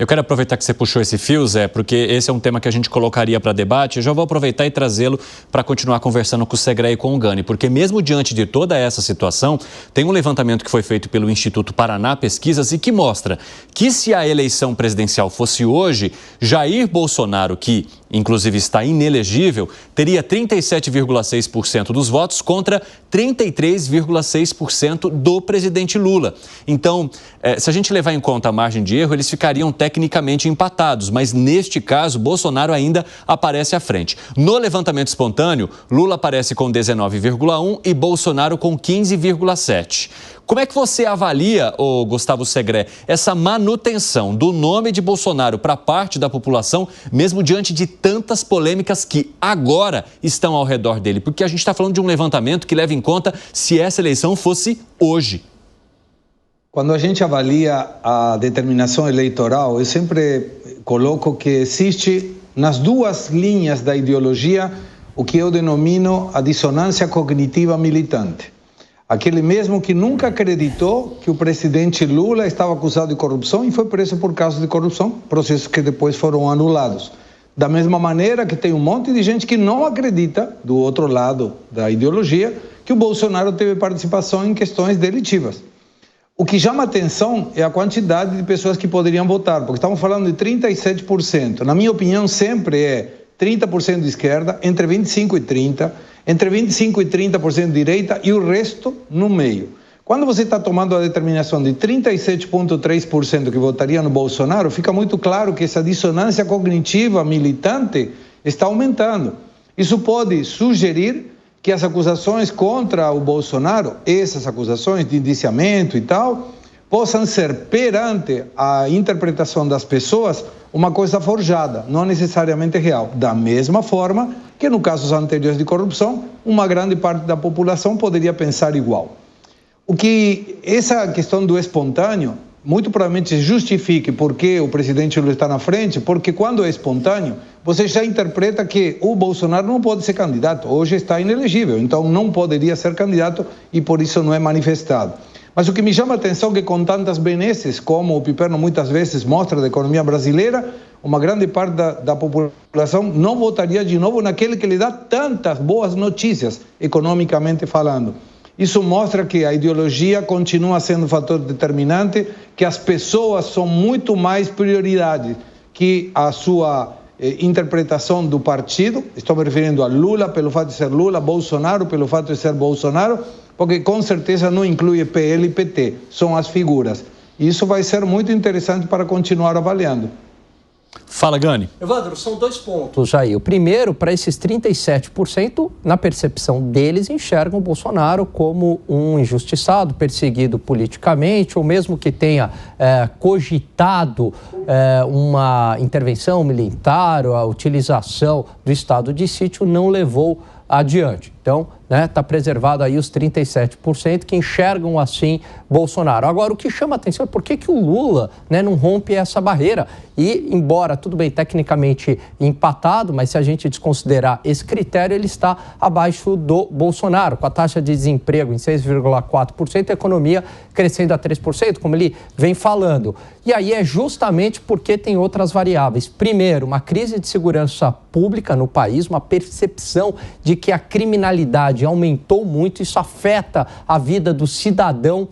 Eu quero aproveitar que você puxou esse fio, Zé, porque esse é um tema que a gente colocaria para debate. Eu já vou aproveitar e trazê-lo para continuar conversando com o Segré e com o Gani, porque mesmo diante de toda essa situação, tem um levantamento que foi feito pelo Instituto Paraná Pesquisas e que mostra que se a eleição presidencial fosse hoje, Jair Bolsonaro, que inclusive está inelegível, teria 37,6% dos votos contra 33,6% do presidente Lula. Então, se a gente levar em conta a margem de erro, eles ficariam tecnicamente empatados, mas neste caso, Bolsonaro ainda aparece à frente. No levantamento espontâneo, Lula aparece com 19,1% e Bolsonaro com 15,7%. Como é que você avalia, Gustavo Segré, essa manutenção do nome de Bolsonaro para parte da população, mesmo diante de tantas polêmicas que agora estão ao redor dele? Porque a gente está falando de um levantamento que leva em conta se essa eleição fosse hoje. Quando a gente avalia a determinação eleitoral, eu sempre coloco que existe nas duas linhas da ideologia o que eu denomino a dissonância cognitiva militante. Aquele mesmo que nunca acreditou que o presidente Lula estava acusado de corrupção e foi preso por causa de corrupção, processos que depois foram anulados. Da mesma maneira que tem um monte de gente que não acredita, do outro lado da ideologia, que o Bolsonaro teve participação em questões delitivas. O que chama atenção é a quantidade de pessoas que poderiam votar, porque estamos falando de 37%. Na minha opinião, sempre é 30% de esquerda, entre 25% e 30%, entre 25% e 30% de direita e o resto no meio. Quando você está tomando a determinação de 37,3% que votaria no Bolsonaro, fica muito claro que essa dissonância cognitiva militante está aumentando. Isso pode sugerir que as acusações contra o Bolsonaro, essas acusações de indiciamento e tal, possam ser, perante a interpretação das pessoas, uma coisa forjada, não necessariamente real. Da mesma forma que, no casos anteriores de corrupção, uma grande parte da população poderia pensar igual. O que essa questão do espontâneo, muito provavelmente justifique porque o presidente Lula está na frente, porque quando é espontâneo, você já interpreta que o Bolsonaro não pode ser candidato, hoje está inelegível, então não poderia ser candidato e por isso não é manifestado. Mas o que me chama a atenção é que com tantas benesses, como o Piperno muitas vezes mostra da economia brasileira, uma grande parte da população não votaria de novo naquele que lhe dá tantas boas notícias, economicamente falando. Isso mostra que a ideologia continua sendo um fator determinante, que as pessoas são muito mais prioridade que a sua interpretação do partido. Estou me referindo a Lula pelo fato de ser Lula, Bolsonaro pelo fato de ser Bolsonaro, porque com certeza não inclui PL e PT, são as figuras. E isso vai ser muito interessante para continuar avaliando. Fala, Gani. Evandro, são dois pontos aí. O primeiro, para esses 37%, na percepção deles, enxergam o Bolsonaro como um injustiçado, perseguido politicamente, ou mesmo que tenha cogitado uma intervenção militar, ou a utilização do estado de sítio, não levou adiante. Então, está preservado aí os 37% que enxergam assim Bolsonaro. Agora, o que chama a atenção é por que o Lula não rompe essa barreira. E, embora, tudo bem, tecnicamente empatado, mas se a gente desconsiderar esse critério, ele está abaixo do Bolsonaro, com a taxa de desemprego em 6,4%, a economia crescendo a 3%, como ele vem falando. E aí é justamente porque tem outras variáveis. Primeiro, uma crise de segurança pública no país, uma percepção de que a criminalidade aumentou muito, isso afeta a vida do cidadão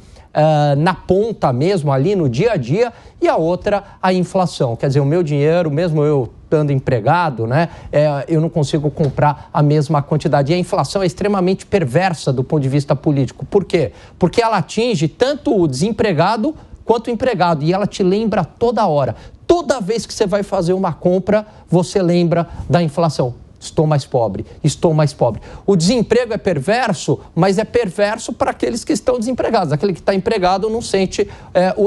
na ponta mesmo, ali no dia a dia, e a outra, a inflação. Quer dizer, o meu dinheiro, mesmo eu estando empregado, eu não consigo comprar a mesma quantidade. E a inflação é extremamente perversa do ponto de vista político. Por quê? Porque ela atinge tanto o desempregado quanto o empregado, e ela te lembra toda hora. Toda vez que você vai fazer uma compra, você lembra da inflação. Estou mais pobre, estou mais pobre. O desemprego é perverso, mas é perverso para aqueles que estão desempregados. Aquele que está empregado não sente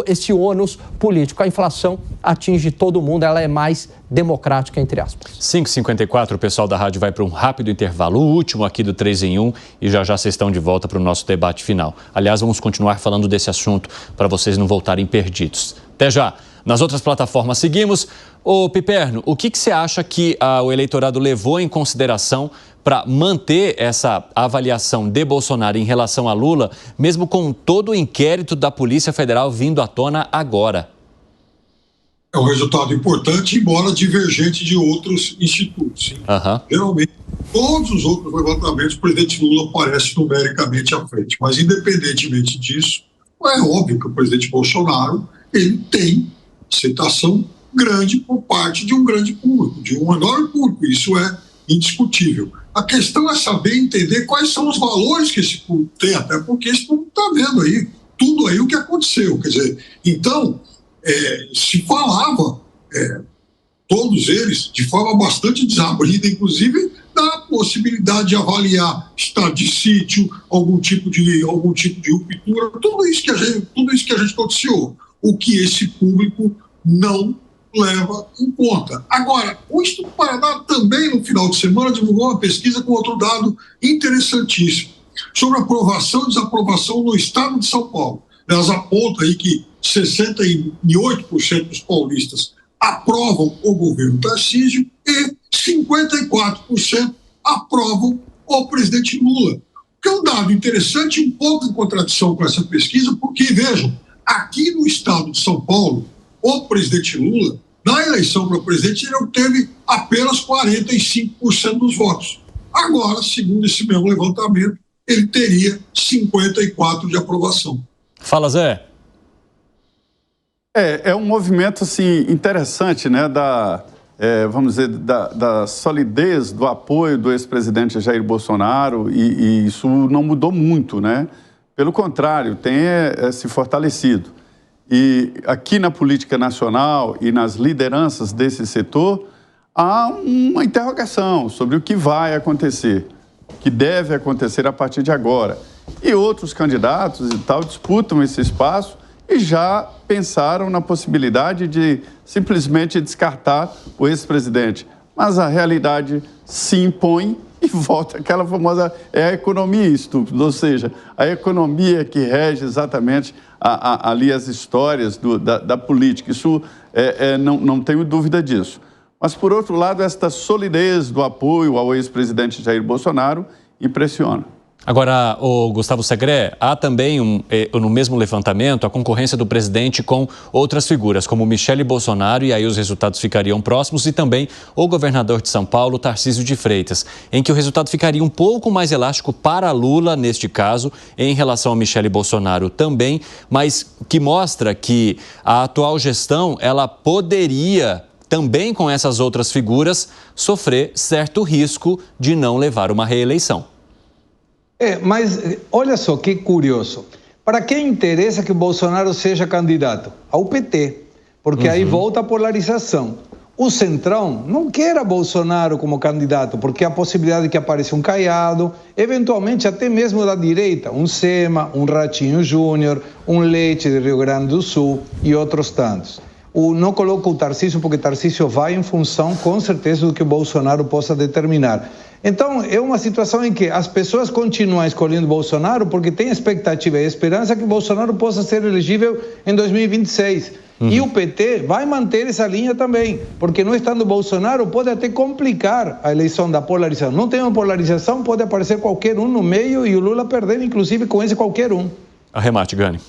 esse ônus político. A inflação atinge todo mundo, ela é mais democrática, entre aspas. 5h54, o pessoal da rádio vai para um rápido intervalo, o último aqui do 3 em 1, e já vocês estão de volta para o nosso debate final. Aliás, vamos continuar falando desse assunto para vocês não voltarem perdidos. Até já! Nas outras plataformas seguimos. Ô Piperno, o que você acha que o eleitorado levou em consideração para manter essa avaliação de Bolsonaro em relação a Lula, mesmo com todo o inquérito da Polícia Federal vindo à tona agora? É um resultado importante, embora divergente de outros institutos. Geralmente, todos os outros levantamentos, o presidente Lula aparece numericamente à frente. Mas, independentemente disso, é óbvio que o presidente Bolsonaro ele tem aceitação grande por parte de um grande público, de um enorme público. Isso é indiscutível. A questão é saber entender quais são os valores que esse público tem, até porque esse público está vendo aí tudo aí o que aconteceu. Quer dizer, então, se falava, todos eles, de forma bastante desabrida, inclusive, da possibilidade de avaliar estado de sítio, algum tipo de ruptura, tudo isso que a gente noticiou, o que esse público não leva em conta. Agora, o Instituto Paraná também, no final de semana, divulgou uma pesquisa com outro dado interessantíssimo, sobre aprovação e desaprovação no estado de São Paulo. Elas apontam aí que 68% dos paulistas aprovam o governo Tarcísio e 54% aprovam o presidente Lula. Que é um dado interessante, um pouco em contradição com essa pesquisa, porque, vejam, aqui no estado de São Paulo, o presidente Lula, na eleição para presidente, ele obteve apenas 45% dos votos. Agora, segundo esse mesmo levantamento, ele teria 54% de aprovação. Fala, Zé. É um movimento assim, interessante, né, vamos dizer, da solidez do apoio do ex-presidente Jair Bolsonaro, e isso não mudou muito, né? Pelo contrário, tem se fortalecido. E aqui na política nacional e nas lideranças desse setor, há uma interrogação sobre o que vai acontecer, o que deve acontecer a partir de agora. E outros candidatos e tal disputam esse espaço e já pensaram na possibilidade de simplesmente descartar o ex-presidente. Mas a realidade se impõe e volta àquela famosa, a economia estúpida, ou seja, a economia que rege exatamente ali as histórias da política. Isso não tenho dúvida disso. Mas, por outro lado, esta solidez do apoio ao ex-presidente Jair Bolsonaro impressiona. Agora, o Gustavo Segré, há também, no mesmo levantamento, a concorrência do presidente com outras figuras, como Michele Bolsonaro, e aí os resultados ficariam próximos, e também o governador de São Paulo, Tarcísio de Freitas, em que o resultado ficaria um pouco mais elástico para Lula, neste caso, em relação a Michele Bolsonaro também, mas que mostra que a atual gestão, ela poderia, também com essas outras figuras, sofrer certo risco de não levar uma reeleição. Mas olha só que curioso. Para quem interessa que o Bolsonaro seja candidato? Ao PT, porque aí volta a polarização. O Centrão não quer a Bolsonaro como candidato, porque há a possibilidade de que apareça um Caiado, eventualmente até mesmo da direita, um Sema, um Ratinho Júnior, um Leite de Rio Grande do Sul e outros tantos. Não coloco o Tarcísio, porque Tarcísio vai em função, com certeza, do que o Bolsonaro possa determinar. Então, é uma situação em que as pessoas continuam escolhendo Bolsonaro porque tem expectativa e esperança que Bolsonaro possa ser elegível em 2026. E o PT vai manter essa linha também, porque não estando Bolsonaro pode até complicar a eleição da polarização. Não tem uma polarização, pode aparecer qualquer um no meio e o Lula perder, inclusive, com esse qualquer um. Arremate, Gani.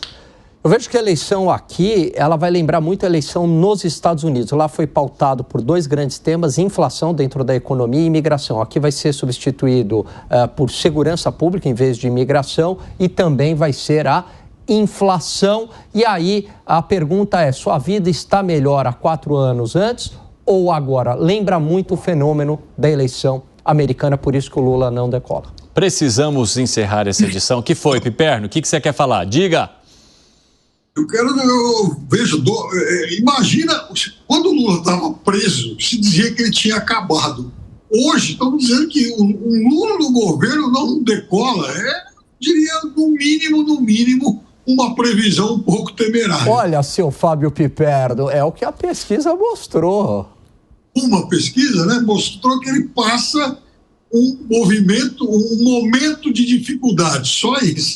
Eu vejo que a eleição aqui, ela vai lembrar muito a eleição nos Estados Unidos. Lá foi pautado por dois grandes temas, inflação dentro da economia e imigração. Aqui vai ser substituído por segurança pública em vez de imigração e também vai ser a inflação. E aí a pergunta é, sua vida está melhor há 4 anos antes ou agora? Lembra muito o fenômeno da eleição americana, por isso que o Lula não decola. Precisamos encerrar essa edição. O que foi, Piperno? O que você quer falar? Diga! Imagina, quando o Lula estava preso, se dizia que ele tinha acabado. Hoje, estamos dizendo que o Lula no governo não decola. Diria, no mínimo, uma previsão um pouco temerária. Olha, seu Fábio Piperno, é o que a pesquisa mostrou. Uma pesquisa, né, mostrou que ele passa um momento de dificuldade, só isso.